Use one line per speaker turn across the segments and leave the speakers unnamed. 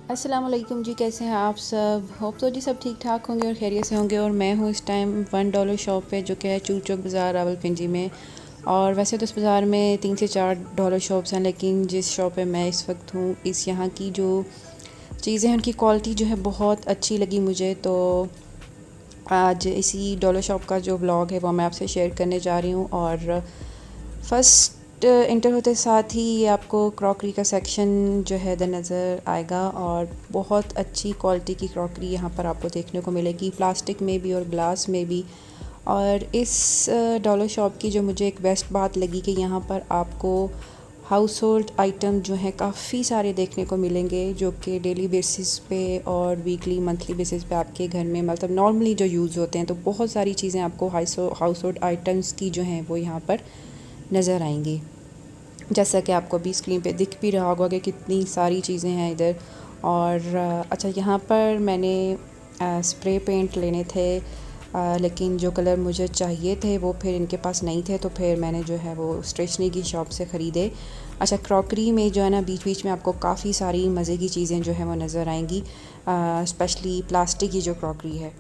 अस्सलाम वालेकुम जी, कैसे हैं आप सब। होप तो जी सब ठीक ठाक होंगे और खैरियत से होंगे। और मैं हूँ इस टाइम $1 शॉप पे, जो कि है चूर चौक बाज़ार रावलपिंडी में। और वैसे तो इस बाज़ार में 3 से 4 डॉलर शॉप्स हैं, लेकिन जिस शॉप पे मैं इस वक्त हूँ, इस यहाँ की जो चीज़ें हैं उनकी क्वालिटी जो है बहुत अच्छी लगी मुझे। तो आज इसी डॉलर शॉप का जो ब्लॉग है वो मैं आपसे शेयर करने जा रही हूँ। और फर्स्ट इंटर होते साथ ही ये आपको क्रॉकरी का सेक्शन जो है इधर नज़र आएगा। और बहुत अच्छी क्वालिटी की क्रॉकरी यहाँ पर आपको देखने को मिलेगी, प्लास्टिक में भी और ग्लास में भी। और इस डॉलर शॉप की जो मुझे एक बेस्ट बात लगी कि यहाँ पर आपको हाउस होल्ड आइटम जो हैं काफ़ी सारे देखने को मिलेंगे, जो कि डेली बेसिस पे और वीकली मंथली बेसिस पे आपके घर में मतलब नॉर्मली जो यूज़ होते हैं। तो बहुत सारी चीज़ें आपको हाउस होल्ड आइटम्स की जो हैं वो यहाँ पर नज़र आएंगी। जैसा कि आपको अभी स्क्रीन पे दिख भी रहा होगा कि कितनी सारी चीज़ें हैं इधर। और अच्छा, यहाँ पर मैंने स्प्रे पेंट लेने थे, लेकिन जो कलर मुझे चाहिए थे वो फिर इनके पास नहीं थे, तो फिर मैंने जो है वो स्टेशनरी की शॉप से ख़रीदे। अच्छा, क्रॉकरी में जो है ना बीच बीच में आपको काफ़ी सारी मज़े की चीज़ें जो हैं वो नज़र आएंगी, स्पेशली प्लास्टिक की जो क्रॉकरी है।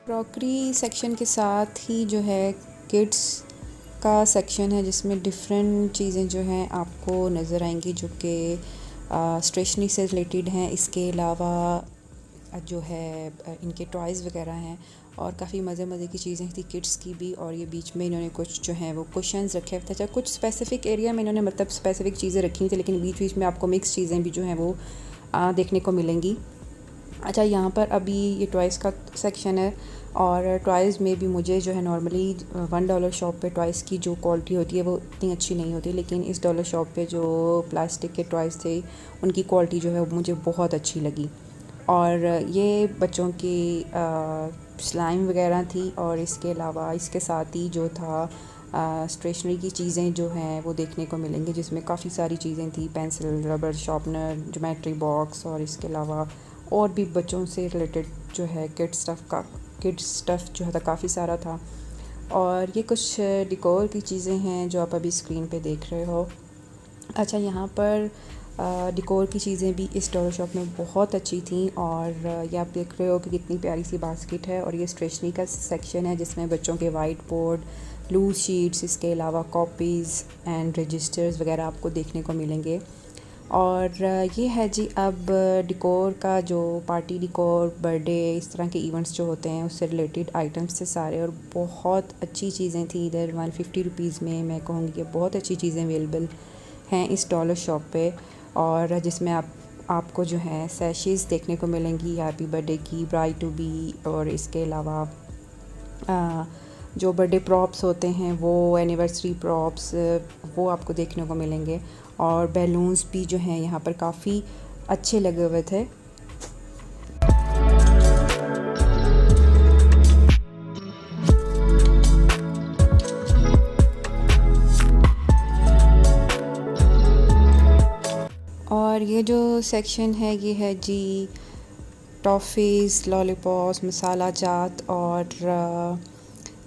क्रॉकरी सेक्शन के साथ ही जो है किड्स का सेक्शन है, जिसमें डिफरेंट चीज़ें जो हैं आपको नज़र आएंगी, जो कि स्टेशनरी से रिलेटेड हैं। इसके अलावा जो है इनके टॉयज़ वगैरह हैं और काफ़ी मज़े मज़े की चीज़ें थी किड्स की भी। और ये बीच में इन्होंने कुछ जो है वो कुशन्स रखे थे। अच्छा, कुछ स्पेसिफ़िक एरिया में इन्होंने मतलब स्पेसिफ़िक चीज़ें रखी थी, लेकिन बीच बीच में आपको मिक्स चीज़ें भी जो हैं वो देखने को मिलेंगी। अच्छा, यहाँ पर अभी ये टॉयज़ का सेक्शन है, और टॉयज़ में भी मुझे जो है नॉर्मली $1 शॉप पे टॉयज़ की जो क्वालिटी होती है वो इतनी अच्छी नहीं होती, लेकिन इस डॉलर शॉप पे जो प्लास्टिक के टॉयज़ थे उनकी क्वालिटी जो है वो मुझे बहुत अच्छी लगी। और ये बच्चों की स्लाइम वगैरह थी, और इसके अलावा इसके साथ ही जो था स्टेशनरी की चीज़ें जो हैं वो देखने को मिलेंगी, जिसमें काफ़ी सारी चीज़ें थी, pencil, rubber, sharpener, geometry box, और इसके अलावा और भी बच्चों से रिलेटेड जो है किड्स स्टफ़ जो था काफ़ी सारा था। और ये कुछ डिकोर की चीज़ें हैं जो आप अभी स्क्रीन पे देख रहे हो। अच्छा, यहाँ पर डिकोर की चीज़ें भी इस डॉलर शॉप में बहुत अच्छी थी। और ये आप देख रहे हो कि कितनी प्यारी सी बास्केट है। और ये स्टेशनरी का सेक्शन है, जिसमें बच्चों के वाइट बोर्ड, लूज़ शीट्स, इसके अलावा कॉपीज़ एंड रजिस्टर्स वगैरह आपको देखने को मिलेंगे। और ये है जी अब डिकोर का, जो पार्टी डिकोर, बर्थडे, इस तरह के इवेंट्स जो होते हैं उससे रिलेटेड आइटम्स थे सारे। और बहुत अच्छी चीज़ें थी इधर। 150 रुपीज़ में मैं कहूँगी कि बहुत अच्छी चीज़ें अवेलेबल हैं इस डॉलर शॉप पे। और जिसमें आपको जो है सैशेज़ देखने को मिलेंगी हैप्पी बर्थडे की, ब्राइड टू बी, और इसके अलावा जो बर्थडे प्रॉप्स होते हैं वो एनिवर्सरी प्रॉप्स वो आपको देखने को मिलेंगे। और बैलून्स भी जो हैं यहाँ पर काफ़ी अच्छे लगे हुए थे। और ये जो सेक्शन है ये है जी टॉफ़ीज़, लॉलीपॉप्स, मसाला जात, और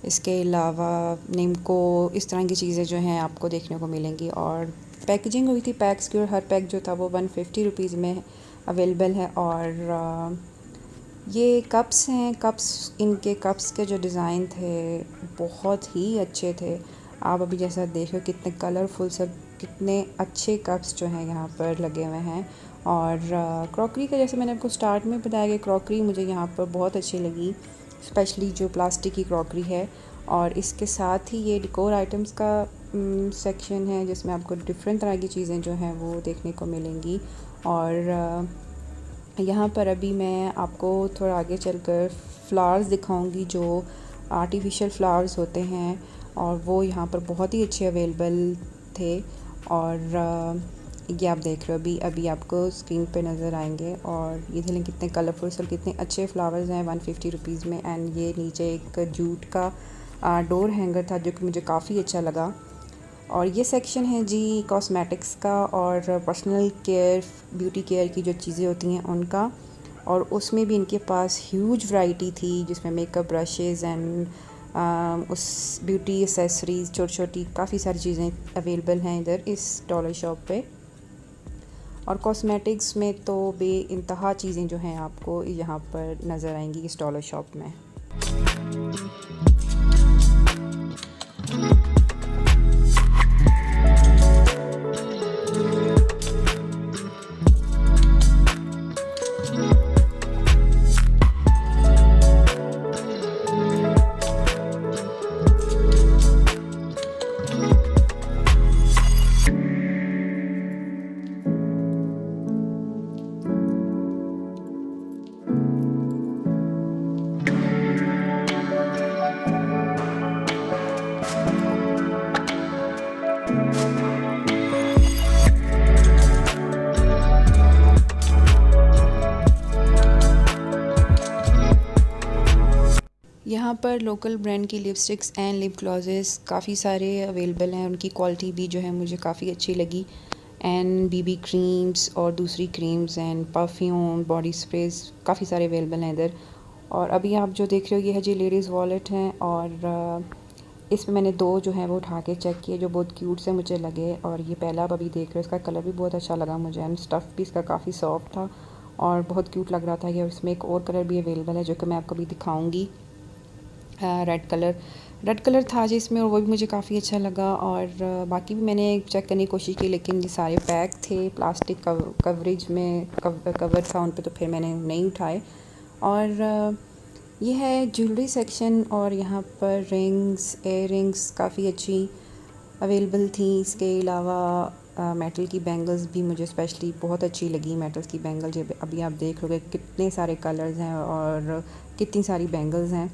इसके अलावा निम्को, इस तरह की चीज़ें जो हैं आपको देखने को मिलेंगी। और पैकेजिंग हुई थी पैक्स की, और हर पैक जो था वो 150 रुपीज़ में अवेलेबल है। और ये कप्स हैं, इनके कप्स के जो डिज़ाइन थे बहुत ही अच्छे थे। आप अभी जैसा देख रहे हो कितने कलरफुल सब, कितने अच्छे कप्स जो हैं यहाँ पर लगे हुए हैं। और क्रॉकरी का, जैसे मैंने आपको स्टार्ट में बताया कि क्रॉकरी मुझे यहाँ पर बहुत अच्छी लगी, स्पेशली जो प्लास्टिक की क्रॉकरी है। और इसके साथ ही ये डेकोर आइटम्स का सेक्शन है, जिसमें आपको डिफरेंट तरह की चीज़ें जो हैं वो देखने को मिलेंगी। और यहाँ पर अभी मैं आपको थोड़ा आगे चलकर फ्लावर्स दिखाऊंगी जो आर्टिफिशियल फ्लावर्स होते हैं, और वो यहाँ पर बहुत ही अच्छे अवेलेबल थे। और ये आप देख रहे हो अभी अभी आपको स्क्रीन पे नज़र आएंगे। और ये देखें कितने कलरफुल और कितने अच्छे फ्लावर्स हैं 150 रुपीज़ में। एंड ये नीचे एक जूट का डोर हैंगर था जो कि मुझे काफ़ी अच्छा लगा। और ये सेक्शन है जी कॉस्मेटिक्स का और पर्सनल केयर ब्यूटी केयर की जो चीज़ें होती हैं उनका। और उसमें भी इनके पास ह्यूज वैरायटी थी जिसमें मेकअप ब्रशेज़ एंड उस ब्यूटी एसेसरीज़ छोटी छोटी काफ़ी सारी चीज़ें अवेलेबल हैं इधर इस डॉलर शॉप पे। और कॉस्मेटिक्स में तो बेइंतहा चीज़ें जो हैं आपको यहाँ पर नज़र आएंगी इस डॉलर शॉप में। यहाँ पर लोकल ब्रांड की लिपस्टिक्स एंड लिप ग्लॉसेस काफ़ी सारे अवेलेबल हैं। उनकी क्वालिटी भी जो है मुझे काफ़ी अच्छी लगी। एंड बीबी क्रीम्स और दूसरी creams and perfume body sprays काफ़ी सारे अवेलेबल हैं इधर। और अभी आप जो देख रहे हो ये है जी लेडीज़ वॉलेट हैं। और इसमें मैंने दो जो है वो उठा के चेक किए जो बहुत क्यूट से मुझे लगे। और ये पहला आप अभी देख रहे हो इसका कलर भी बहुत अच्छा लगा मुझे। एंड स्टफ़ भी इसका काफ़ी सॉफ्ट था और बहुत क्यूट लग रहा था ये। और इसमें एक और कलर भी अवेलेबल है जो कि मैं आपको भी दिखाऊँगी। रेड कलर था जी इसमें और वो भी मुझे काफ़ी अच्छा लगा। और बाकी भी मैंने चेक करने की कोशिश की लेकिन ये सारे पैक थे प्लास्टिक कवरेज में कवर था उन पे, तो फिर मैंने नहीं उठाए। और ये है ज्वेलरी सेक्शन और यहाँ पर रिंग्स एयररिंग्स काफ़ी अच्छी अवेलेबल थी। इसके अलावा मेटल की बैंगल्स भी मुझे स्पेशली बहुत अच्छी लगी। मेटल की बैंगल जब अभी आप देख लोगे कितने सारे कलर्स हैं और कितनी सारी बैंगल्स हैं।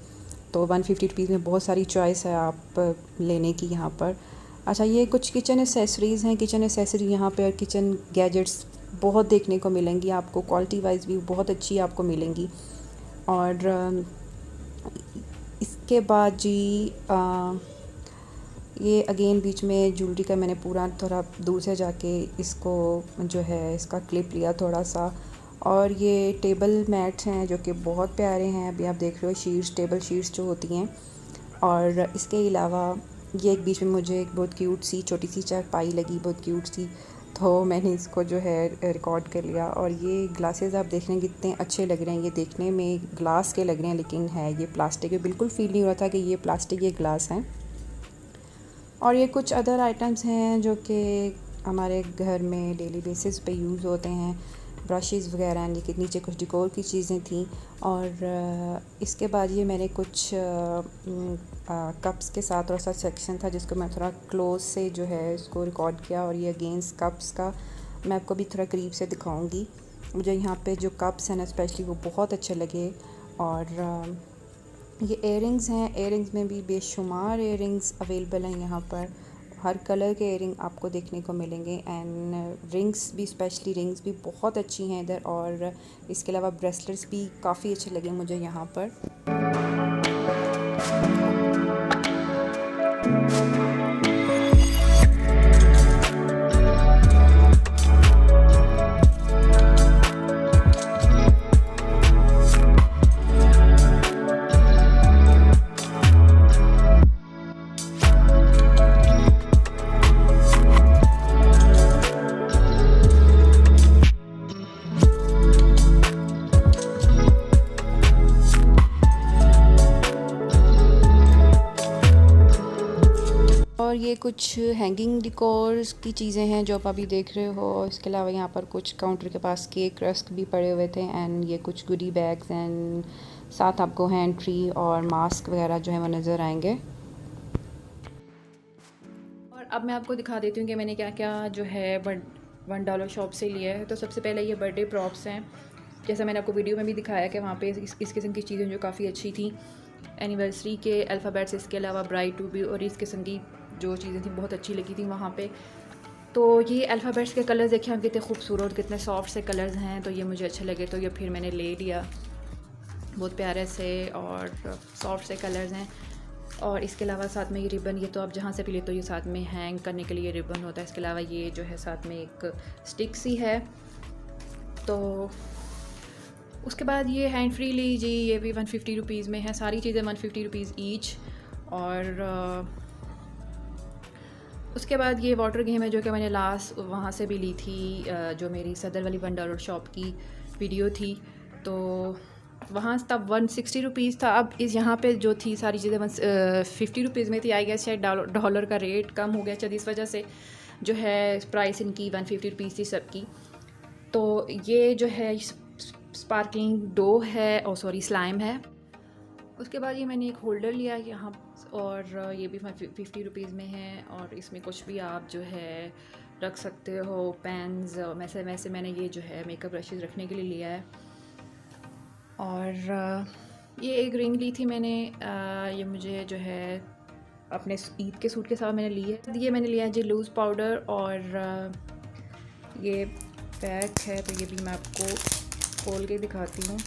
तो 150 रुपीज़ में बहुत सारी चॉइस है आप लेने की यहाँ पर। अच्छा ये कुछ किचन एसेसरीज़ हैं। किचन एसेसरी यहाँ पे और किचन गैजेट्स बहुत देखने को मिलेंगी आपको, क्वालिटी वाइज भी बहुत अच्छी आपको मिलेंगी। और इसके बाद जी ये अगेन बीच में ज्वेलरी का मैंने पूरा थोड़ा दूर से जाके इसको जो है इसका क्लिप लिया थोड़ा सा। और ये टेबल मैट्स हैं जो कि बहुत प्यारे हैं। अभी आप देख रहे हो शीट्स टेबल शीट्स जो होती हैं। और इसके अलावा ये एक बीच में मुझे एक बहुत क्यूट सी छोटी सी चारपाई लगी, बहुत क्यूट सी, तो मैंने इसको जो है रिकॉर्ड कर लिया। और ये ग्लासेस आप देख रहे हैं कितने अच्छे लग रहे हैं। ये देखने में ग्लास के लग रहे हैं लेकिन है ये प्लास्टिक के, बिल्कुल फील नहीं हो रहा था कि ये प्लास्टिक ये ग्लास हैं। और ये कुछ अदर आइटम्स हैं जो कि हमारे घर में डेली बेसिस पे यूज़ होते हैं, ब्रशेज़ वगैरह। नीचे कुछ डेकोर की चीज़ें थी। और इसके बाद ये मैंने कुछ कप्स के साथ थोड़ा सा सेक्शन था जिसको मैं थोड़ा क्लोज से जो है इसको रिकॉर्ड किया। और ये अगेंस्ट कप्स का मैं आपको भी थोड़ा करीब से दिखाऊंगी। मुझे यहाँ पे जो कप्स हैं ना स्पेशली वो बहुत अच्छे लगे। और ये एयरिंग्स हैं। एयरिंग्स में भी बेशुमार एयरिंग्स अवेलेबल हैं यहाँ पर। हर कलर के एयरिंग आपको देखने को मिलेंगे। एंड रिंग्स भी स्पेशली रिंग्स भी बहुत अच्छी हैं इधर। और इसके अलावा ब्रेसलेट्स भी काफ़ी अच्छे लगे मुझे यहाँ पर। और ये कुछ हैंगिंग डिकोर्स की चीज़ें हैं जो आप अभी देख रहे हो। इसके अलावा यहाँ पर कुछ काउंटर के पास केक रस्क भी पड़े हुए थे। एंड ये कुछ गुडी बैग्स एंड साथ आपको हैंड ट्री और मास्क वगैरह जो है वो नज़र आएंगे। और अब मैं आपको दिखा देती हूँ कि मैंने क्या क्या जो है $1 शॉप से लिया है। तो सबसे पहले ये बर्थडे प्रॉप्स हैं। जैसा मैंने आपको वीडियो में भी दिखाया कि वहाँ पे इस किस्म की चीज़ें जो काफ़ी अच्छी थी। एनिवर्सरी के अल्फ़ाबेट्स, इसके अलावा ब्राइड टू बी और इस किस्म की जो चीज़ें थी बहुत अच्छी लगी थी वहाँ पे। तो ये अल्फ़ाबेट्स के कलर्स देखें हम कितने खूबसूरत, कितने सॉफ्ट से कलर्स हैं, तो ये मुझे अच्छे लगे तो ये फिर मैंने ले लिया। बहुत प्यारे से और सॉफ्ट से कलर्स हैं। और इसके अलावा साथ में ये रिबन, ये तो आप जहाँ से भी लेते हो ये साथ में हैंग करने के लिए रिबन होता है। इसके अलावा ये जो है साथ में एक स्टिक सी है। तो उसके बाद ये हैंड फ्री ली जी, ये भी 150 रुपीज़ में है। सारी चीज़ें 150 रुपीज़ ईच। और उसके बाद ये वाटर गेम है जो कि मैंने लास्ट वहाँ से भी ली थी, जो मेरी सदर वाली $1 शॉप की वीडियो थी। तो वहाँ तब 160 रुपीज़ था। अब इस यहाँ पे जो थी सारी चीज़ें 150 रुपीज़ में थी। आई गेस शायद डॉलर का रेट कम हो गया शायद, इस वजह से जो है प्राइस इनकी 150 रुपीज़ थी सबकी। तो ये जो है स्पार्कलिंग डो है, और सॉरी स्लाइम है। उसके बाद ये मैंने एक होल्डर लिया यहाँ, और ये भी 50 रुपीज़ में है। और इसमें कुछ भी आप जो है रख सकते हो, पेन्स वैसे मैंने ये जो है मेकअप ब्रशेज़ रखने के लिए लिया है। और ये एक रिंग ली थी मैंने, ये मुझे जो है अपने ईद के सूट के साथ मैंने ली है। ये मैंने लिया है जी लूज़ पाउडर, और ये पैक है। तो ये भी मैं आपको खोल के दिखाती हूँ।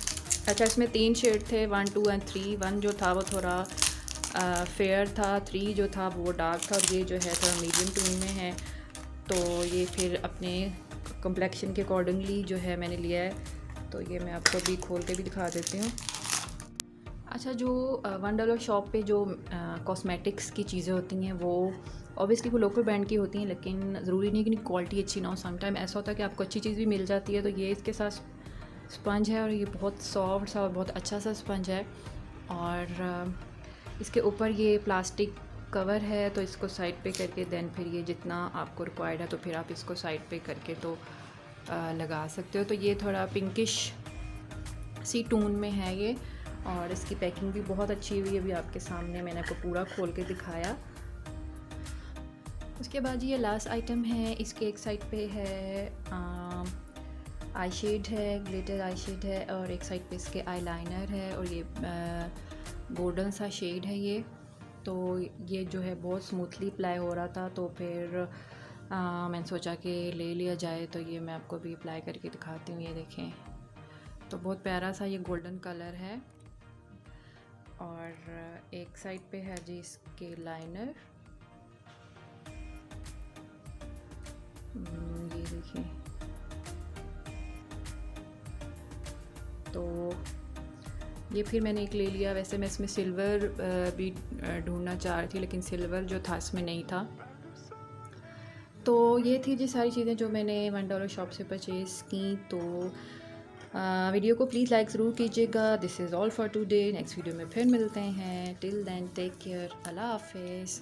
अच्छा, इसमें 3 शेड थे, 1, 2 एंड 3। 1 जो था वो थोड़ा फेयर था, 3 जो था वो डार्क था, और ये जो है थोड़ा मीडियम टोन में है। तो ये फिर अपने कम्प्लेक्शन के अकॉर्डिंगली जो है मैंने लिया है। तो ये मैं आपको भी खोल के भी दिखा देती हूँ। अच्छा, जो $1 शॉप पे जो कॉस्मेटिक्स की चीज़ें होती हैं वो ऑब्वियसली वो लोकल ब्रांड की होती हैं, लेकिन ज़रूरी नहीं कि क्वालिटी अच्छी ना हो। समटाइम ऐसा होता है कि आपको अच्छी चीज़ भी मिल जाती है। तो ये इसके साथ स्पंज है, और ये बहुत सॉफ्ट सा और बहुत अच्छा सा स्पंज है। और इसके ऊपर ये प्लास्टिक कवर है, तो इसको साइड पे करके देन फिर ये जितना आपको रिक्वायर्ड है तो फिर आप इसको साइड पे करके तो लगा सकते हो। तो ये थोड़ा पिंकिश सी टोन में है ये, और इसकी पैकिंग भी बहुत अच्छी हुई है। अभी आपके सामने मैंने आपको पूरा खोल के दिखाया। उसके बाद ये लास्ट आइटम है, इसके एक साइड पे है आई शेड है, ग्लिटर आई शेड है, और एक साइड पे इसके आई लाइनर है, और ये गोल्डन सा शेड है ये। तो ये जो है बहुत स्मूथली अप्लाई हो रहा था, तो फिर मैंने सोचा कि ले लिया जाए। तो ये मैं आपको भी अप्लाई करके दिखाती हूँ। ये देखें, तो बहुत प्यारा सा ये गोल्डन कलर है। और एक साइड पे है जी इसके लाइनर, ये देखिए। तो ये फिर मैंने एक ले लिया। वैसे मैं इसमें सिल्वर भी ढूंढना चाह रही थी, लेकिन सिल्वर जो था इसमें नहीं था। तो ये थी जी सारी चीज़ें जो मैंने $1 शॉप से परचेज़ की। तो वीडियो को प्लीज़ लाइक ज़रूर कीजिएगा। This is all for today. Next video में फिर मिलते हैं। टिल देन टेक केयर, अल्लाह हाफिज़।